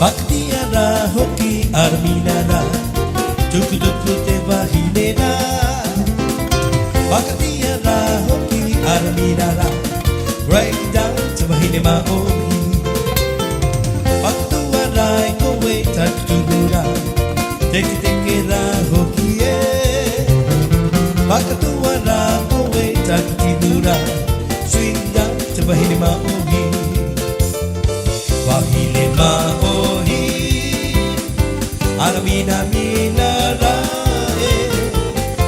Baktiara hoki arminara tuk tuk te vahinera Baktiara hoki arminara break down te vahine maohi Baktuara koe tak tubura tek tekera hoki e Baktuara koe tak tibura swing down te vahine maohi Vahine maohi Armina mina ra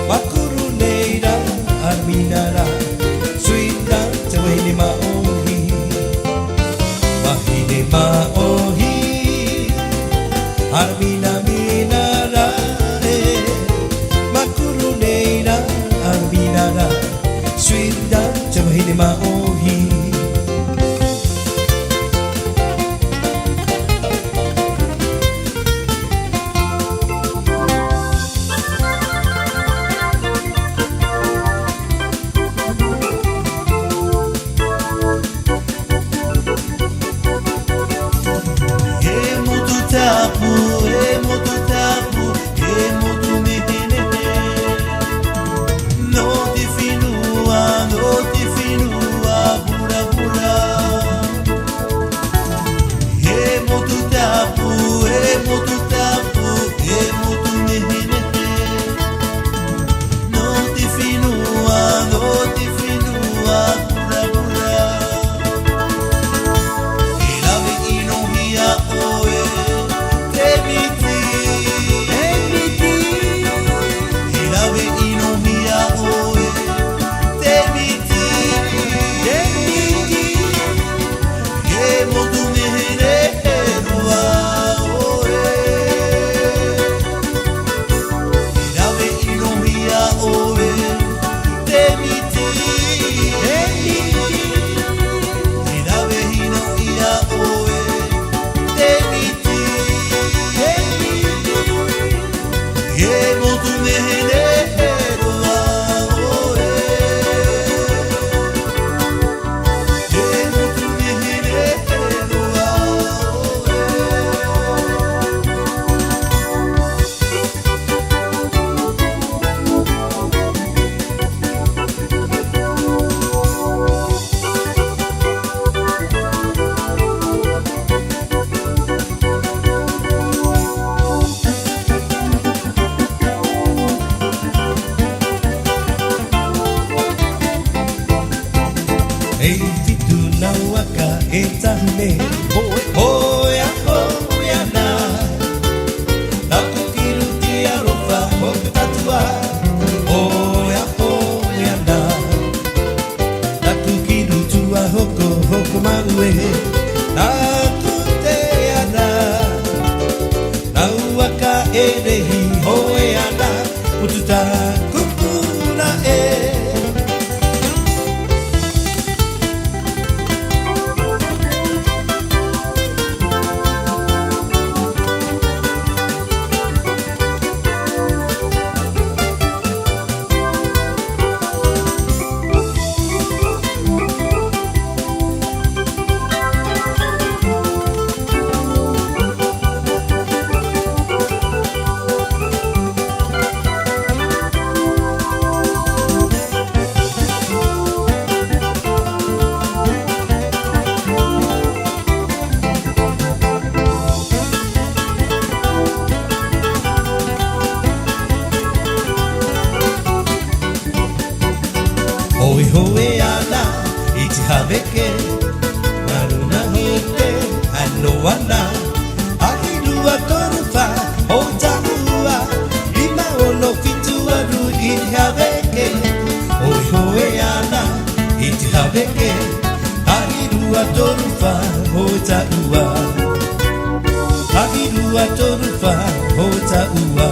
Makuru neira Armina ra Suinda te wahine maohi Wahine maohi Armina mina ra Makuru neira Armina ra Suinda te wahine maohi Ei fitu na waka e tahune Hoia hoia na Naku kiru ti arofa hoku tatua Hoia hoia na Naku kiru tua hoko hoko maue Naku te ana Na waka e rehi hoia na Mututa kupuna e Hoi hoi ana, iti haveke Maruna hote, ano ana Ahirua torufa, ota hua Lima ono fitu aru, iti haveke Hoi hoi ana, iti haveke Ahirua torufa, ota hua Ahirua torufa, ota hua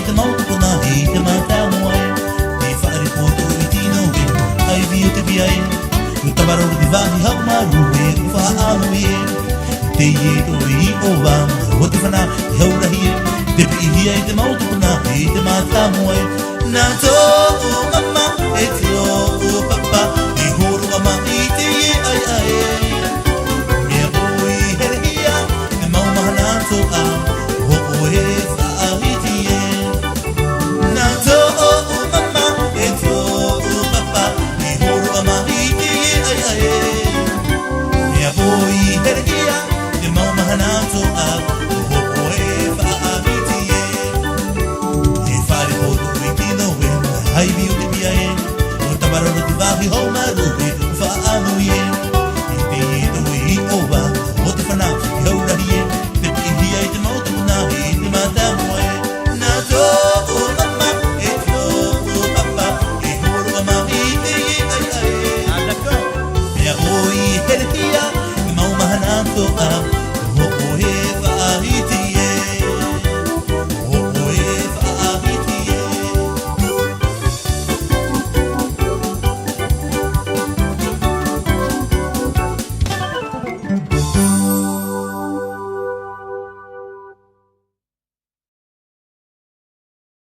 Come on. puna e te mata moe e whaare poto I tino e ai vio te via e o tamaroro di vahi hau maru e o wha anu e te ie to I o wanga o te whana e haurahi e te pi hia e te mautu puna e te mata moe nā tō o mama e tō o papa I horo ama I te ie ai ai mea oi here hia e maumahana tō a o o he whaahiti e nā tō o mama e tō o papa I horo ama I te ie ai ai mea oi here hia e maumahana tō a o o he whaahiti e e whaare poto I tino e hai viu te pia e o tamaroro te wahi hau maru e whaanu e I te e to I o wa o te whana I haurahi e te pihia I te mautu puna e te mata moe nā tō o mama e tō o papa e horo ama I te e ai ai mea oi here hia e maumahana tō a